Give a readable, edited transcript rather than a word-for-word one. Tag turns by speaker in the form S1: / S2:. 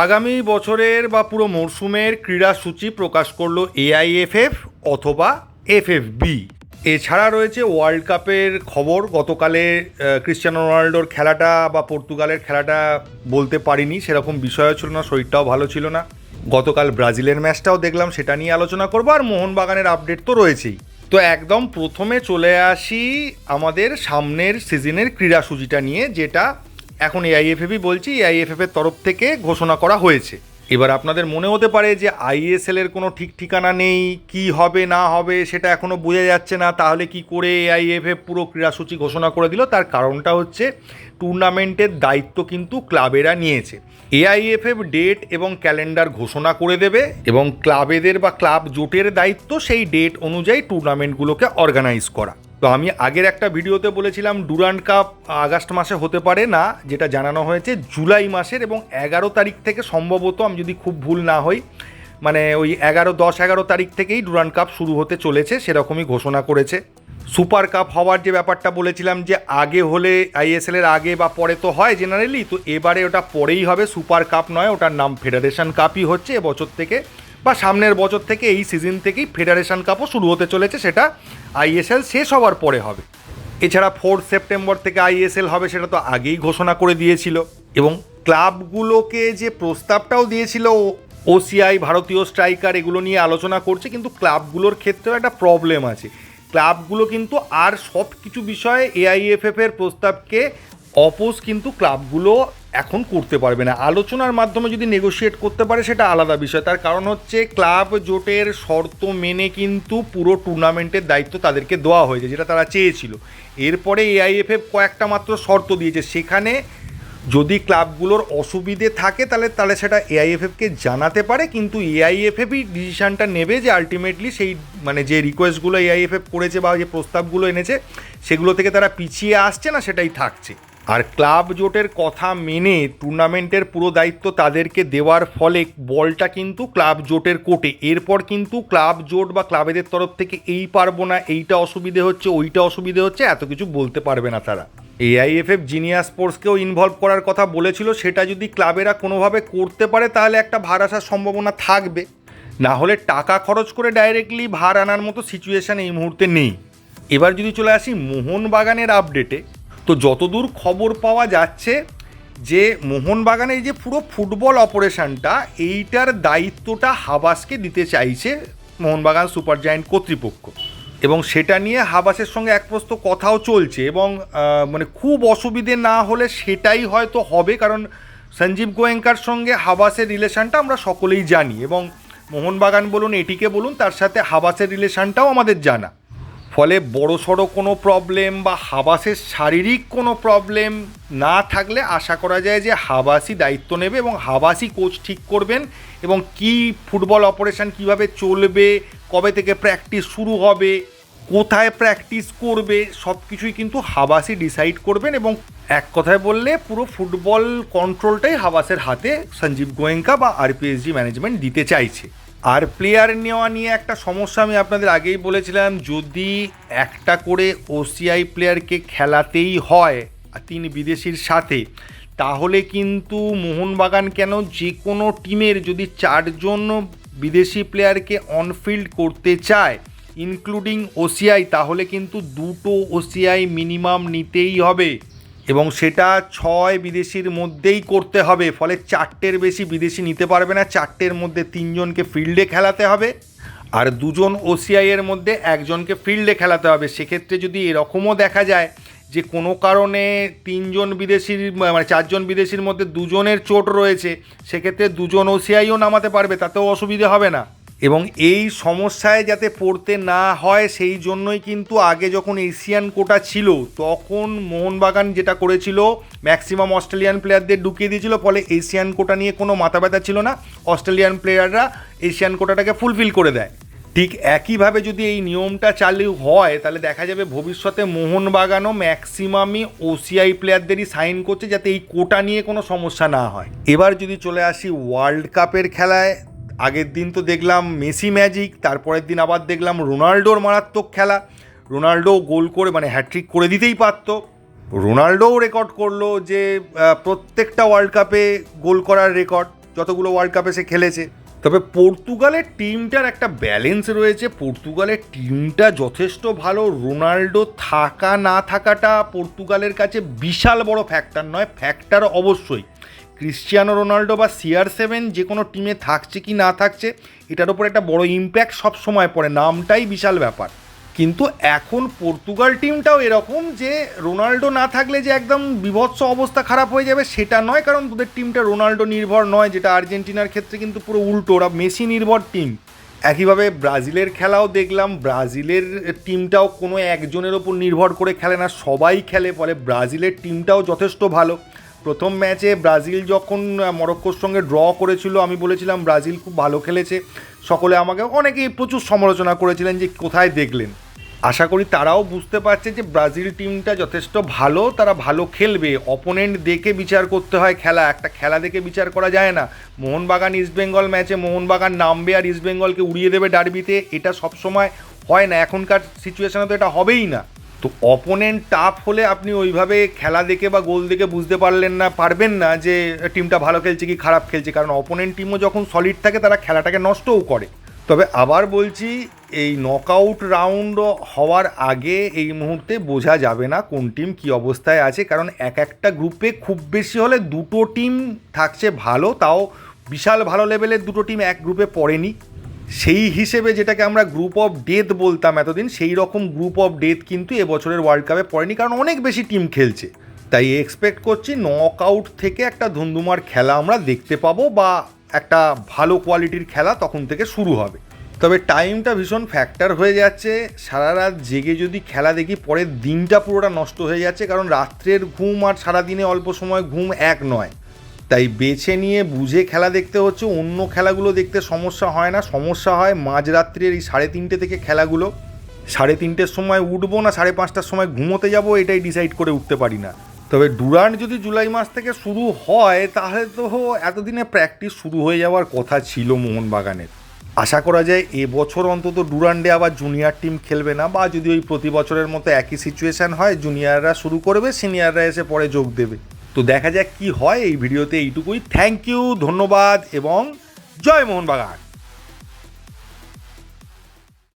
S1: আগামী বছরের বা পুরো মরশুমের ক্রীড়াসূচি প্রকাশ করলো এআইএফএফ অথবা এফএফবি। এছাড়া রয়েছে ওয়ার্ল্ড কাপের খবর। গতকালে ক্রিশ্চিয়ানো রোনাল্ডোর খেলাটা বা পর্তুগালের খেলাটা বলতে পারিনি, সেরকম বিষয়ও ছিল না, শরীরটাও ভালো ছিল না। গতকাল ব্রাজিলের ম্যাচটাও দেখলাম, সেটা নিয়ে আলোচনা করবো। আর মোহনবাগানের আপডেট তো রয়েছেই। তো একদম প্রথমে চলে আসি আমাদের সামনের সিজনের ক্রীড়াসূচিটা নিয়ে, যেটা এখন এআইএফএফই বলছি, এআইএফএফের তরফ থেকে ঘোষণা করা হয়েছে। এবার আপনাদের মনে হতে পারে যে আইএসএল এর কোনো ঠিক ঠিকানা নেই, কি হবে না হবে সেটা এখনও বোঝা যাচ্ছে না, তাহলে কি করে এআইএফএফ পুরো ক্রীড়াসূচি ঘোষণা করে দিল। তার কারণটা হচ্ছে টুর্নামেন্টের দায়িত্ব কিন্তু ক্লাবেরা নিয়েছে। এআইএফএফ ডেট এবং ক্যালেন্ডার ঘোষণা করে দেবে এবং ক্লাবেদের বা ক্লাব জোটের দায়িত্ব সেই ডেট অনুযায়ী টুর্নামেন্টগুলোকে অর্গানাইজ করা। তো আমি আগের একটা ভিডিওতে বলেছিলাম ডুরান্ড কাপ আগস্ট মাসে হতে পারে না, যেটা জানানো হয়েছে জুলাই মাসের, এবং 11 তারিখ থেকে সম্ভবত, আমি যদি খুব ভুল না হই, মানে ওই 11 তারিখ থেকেই ডুরান্ড কাপ শুরু হতে চলেছে, সেরকমই ঘোষণা করেছে। সুপার কাপ হওয়ার যে ব্যাপারটা বলেছিলাম যে আগে হলে আইএসএল এর আগে বা পরে তো হয় জেনারেলি, তো এবারে ওটা পরেই হবে, সুপার কাপ নয়, ওটার নাম ফেডারেশন কাপই হচ্ছে এবছর থেকে, বা সামনের বছর থেকে, এই সিজন থেকেই ফেডারেশন কাপও শুরু হতে চলেছে, সেটা আইএসএল শেষ হওয়ার পরে হবে। এছাড়া 4 সেপ্টেম্বর থেকে আইএসএল হবে, সেটা তো আগেই ঘোষণা করে দিয়েছিল। এবং ক্লাবগুলোকে যে প্রস্তাবটাও দিয়েছিল ওসিআই, ভারতীয় স্ট্রাইকার, এগুলো নিয়ে আলোচনা করছে, কিন্তু ক্লাবগুলোর ক্ষেত্রেও একটা প্রবলেম আছে। ক্লাবগুলো কিন্তু আর সব কিছু বিষয়ে এআইএফএফ এর প্রস্তাবকে অপোজ কিন্তু ক্লাবগুলো এখন করতে পারবে না। আলোচনার মাধ্যমে যদি নেগোশিয়েট করতে পারে সেটা আলাদা বিষয়। তার কারণ হচ্ছে ক্লাব জোটের শর্ত মেনে কিন্তু পুরো টুর্নামেন্টের দায়িত্ব তাদেরকে দেওয়া হয়েছে, যেটা তারা চেয়েছিল। এরপরে এআইএফএফ কয়েকটা মাত্র শর্ত দিয়েছে, সেখানে যদি ক্লাবগুলোর অসুবিধে থাকে তাহলে সেটা এআইএফএফকে জানাতে পারে, কিন্তু এআইএফএফই ডিসিশানটা নেবে যে আলটিমেটলি সেই মানে যে রিকোয়েস্টগুলো এআইএফএফ করেছে বা যে প্রস্তাবগুলো এনেছে সেগুলো থেকে তারা পিছিয়ে আসছে না, সেটাই থাকছে। আর ক্লাব জোটের কথা মেনে টুর্নামেন্টের পুরো দায়িত্ব তাদেরকে দেওয়ার ফলে বলটা কিন্তু ক্লাব জোটের কোর্টে। এরপর কিন্তু ক্লাব জোট বা ক্লাবেদের তরফ থেকে এই পারবো না, এইটা অসুবিধে হচ্ছে, ওইটা অসুবিধে হচ্ছে, এত কিছু বলতে পারবে না তারা। এআইএফএফ জিনিয়াস স্পোর্টসকেও ইনভলভ করার কথা বলেছিল, সেটা যদি ক্লাবেরা কোনোভাবে করতে পারে তাহলে একটা ভার আসার সম্ভাবনা থাকবে, না হলে টাকা খরচ করে ডাইরেক্টলি ভার আনার মতো সিচুয়েশান এই মুহূর্তে নেই। এবার যদি চলে আসি মোহনবাগানের আপডেটে, তো যতদূর খবর পাওয়া যাচ্ছে যে মোহনবাগানের যে পুরো ফুটবল অপারেশনটা, এইটার দায়িত্বটা হাবাসকে দিতে চাইছে মোহনবাগান সুপার জায়ান্ট কর্তৃপক্ষ, এবং সেটা নিয়ে হাবাসের সঙ্গে এক প্রস্ত কথাও চলছে। এবং মানে খুব অসুবিধে না হলে সেটাই হয়তো হবে, কারণ সঞ্জীব গোয়েঙ্কার সঙ্গে হাবাসের রিলেশনটা আমরা সকলেই জানি, এবং মোহনবাগান বলুন, এটিকে বলুন, তার সাথে হাবাসের রিলেশনটাও আমাদের জানা। ফলে বড়সড় কোনো প্রবলেম বা হাবাসের শারীরিক কোনো প্রবলেম না থাকলে আশা করা যায় যে হাবাসই দায়িত্ব নেবে এবং হাবাসই কোচ ঠিক করবেন, এবং কি ফুটবল অপারেশন কিভাবে চলবে, কবে থেকে প্র্যাকটিস শুরু হবে, কোথায় প্র্যাকটিস করবে, সব কিছুই কিন্তু হাবাসই ডিসাইড করবেন। এবং এক কথায় বললে পুরো ফুটবল কন্ট্রোলটাই হাবাসের হাতে সঞ্জীব গোয়েঙ্কা বা আরপিএসজি ম্যানেজমেন্ট দিতে চাইছে। আর প্লেয়ার নেওয়া নিয়ে একটা সমস্যা আমি আপনাদের আগেই বলেছিলাম, যদি একটা করে ওসিআই প্লেয়ারকে খেলাতেই হয় 3 বিদেশির সাথে, তাহলে কিন্তু মোহনবাগান কেন, যে কোনো টিমের যদি 4 জন বিদেশি প্লেয়ারকে অনফিল্ড করতে চায় ইনক্লুডিং ওসিআই, তাহলে কিন্তু 2টো ওসিআই মিনিমাম নিতেই হবে, এবং সেটা 6 বিদেশির মধ্যেই করতে হবে। ফলে 4টের বেশি বিদেশি নিতে পারবে না, 4টের মধ্যে 3 জনকে ফিল্ডে খেলাতে হবে, আর 2 জন ওসিআই এর মধ্যে 1 জনকে ফিল্ডে খেলাতে হবে। সেক্ষেত্রে যদি এরকমও দেখা যায় যে কোনো কারণে 3 জন বিদেশির মানে 4 জন বিদেশির মধ্যে 2 জনের চোট রয়েছে, সেক্ষেত্রে 2 জন ওসিআইও নামাতে পারবে, তাতেও অসুবিধে হবে না। এবং এই সমস্যায় যাতে পড়তে না হয় সেই জন্যই কিন্তু আগে যখন এশিয়ান কোটা ছিল তখন মোহনবাগান যেটা করেছিল, ম্যাক্সিমাম অস্ট্রেলিয়ান প্লেয়ারদের ঢুকিয়ে দিয়েছিল, ফলে এশিয়ান কোটা নিয়ে কোনো মাথা ব্যথা ছিল না, অস্ট্রেলিয়ান প্লেয়াররা এশিয়ান কোটাটাকে ফুলফিল করে দেয়। ঠিক একইভাবে যদি এই নিয়মটা চালু হয় তাহলে দেখা যাবে ভবিষ্যতে মোহনবাগানও ম্যাক্সিমামই ওসিআই প্লেয়ারদেরই সাইন করছে, যাতে এই কোটা নিয়ে কোনো সমস্যা না হয়। এবার যদি চলে আসি ওয়ার্ল্ড কাপের খেলায়, আগের দিন তো দেখলাম মেসি ম্যাজিক, তারপরের দিন আবার দেখলাম রোনাল্ডোর মারাত্মক খেলা। রোনাল্ডো গোল করে মানে হ্যাট্রিক করে দিতেই পারত, রোনাল্ডোও রেকর্ড করলো যে প্রত্যেকটা ওয়ার্ল্ড কাপে গোল করার রেকর্ড, যতগুলো ওয়ার্ল্ড কাপে সে খেলেছে। তবে পর্তুগালের টিমটার একটা ব্যালেন্স রয়েছে, পর্তুগালের টিমটা যথেষ্ট ভালো। রোনাল্ডো থাকা না থাকাটা পর্তুগালের কাছে বিশাল বড় ফ্যাক্টর নয়, ফ্যাক্টর অবশ্যই ক্রিশ্চিয়ানো রোনাল্ডো বা CR7 যে কোনো টিমে থাকছে কি না থাকছে এটার উপর একটা বড় ইম্প্যাক্ট সবসময় পড়ে, নামটাই বিশাল ব্যাপার। কিন্তু এখন পর্তুগাল টিমটাও এরকম যে রোনাল্ডো না থাকলে যে একদম বিভৎস অবস্থা খারাপ হয়ে যাবে সেটা নয়, কারণ ওদের টিমটা রোনাল্ডো নির্ভর নয়, যেটা আর্জেন্টিনার ক্ষেত্রে কিন্তু পুরো উল্টো, ওরা মেসি নির্ভর টিম। একইভাবে ব্রাজিলের খেলাও দেখলাম, ব্রাজিলের টিমটাও কোনো একজনের ওপর নির্ভর করে খেলে না, সবাই খেলে, ফলে ব্রাজিলের টিমটাও যথেষ্ট ভালো। প্রথম ম্যাচে ব্রাজিল যখন মরক্কোর সঙ্গে ড্র করেছিল আমি বলেছিলাম ব্রাজিল খুব ভালো খেলেছে, সকলে আমাকে অনেকেই প্রচুর সমালোচনা করেছিলেন যে কোথায় দেখলেন। আশা করি তারাও বুঝতে পারছে যে ব্রাজিল টিমটা যথেষ্ট ভালো, তারা ভালো খেলবে। অপোনেন্ট দেখে বিচার করতে হয় খেলা, একটা খেলা দেখে বিচার করা যায় না। মোহনবাগান ইস্টবেঙ্গল ম্যাচে মোহনবাগান নামবে আর ইস্টবেঙ্গলকে উড়িয়ে দেবে ডার্বিতে, এটা সবসময় হয় না, এখনকার সিচুয়েশনে তো এটা হবেই না। তো অপোনেন্ট টাফ হলে আপনি ওইভাবে খেলা দেখে বা গোল দেখে বুঝতে পারবেন না যে টিমটা ভালো খেলছে কি খারাপ খেলছে, কারণ অপোনেন্ট টিমও যখন সলিড থাকে তারা খেলাটাকে নষ্টও করে। তবে আবার বলছি, এই নকআউট রাউন্ড হওয়ার আগে এই মুহূর্তে বোঝা যাবে না কোন টিম কী অবস্থায় আছে, কারণ এক একটা গ্রুপে খুব বেশি হলে দুটো টিম থাকছে ভালো, তাও বিশাল ভালো লেভেলের দুটো টিম এক গ্রুপে পড়েনি। সেই হিসেবে যেটাকে আমরা গ্রুপ অফ ডেথ বলতাম এতদিন, সেই রকম গ্রুপ অফ ডেথ কিন্তু এবছরের ওয়ার্ল্ড কাপে পড়েনি, কারণ অনেক বেশি টিম খেলছে। তাই এক্সপেক্ট করছি নকআউট থেকে একটা ধুমধুমার খেলা আমরা দেখতে পাবো, বা একটা ভালো কোয়ালিটির খেলা তখন থেকে শুরু হবে। তবে টাইমটা ভীষণ ফ্যাক্টর হয়ে যাচ্ছে, সারা রাত জেগে যদি খেলা দেখি পরের দিনটা পুরোটা নষ্ট হয়ে যাচ্ছে, কারণ রাত্রের ঘুম আর সারাদিনে অল্প সময় ঘুম এক নয়। তাই বেছে নিয়ে বুঝে খেলা দেখতে হচ্ছে, অন্য খেলাগুলো দেখতে সমস্যা হয় না, সমস্যা হয় মাঝরাত্রির এই 3:30 থেকে খেলাগুলো। 3:30-র সময় উঠবো না 5:30-টার সময় ঘুমোতে যাব, এটাই ডিসাইড করে উঠতে পারি না। তবে ডুরান্ট যদি জুলাই মাস থেকে শুরু হয় তাহলে তো এতদিনে প্র্যাকটিস শুরু হয়ে যাওয়ার কথা ছিল মোহনবাগানের। আশা করা যায় এবছর অন্তত ডুরান্ডে আবার জুনিয়র টিম খেলবে না, বা যদি ওই প্রতি বছরের মতো একই সিচুয়েশান হয় জুনিয়ররা শুরু করবে, সিনিয়ররা এসে পরে যোগ দেবে। তো দেখা যাক কি হয়। এই ভিডিওতে এইটুকুই। থ্যাংক ইউ, ধন্যবাদ এবং জয় মোহনবাগান।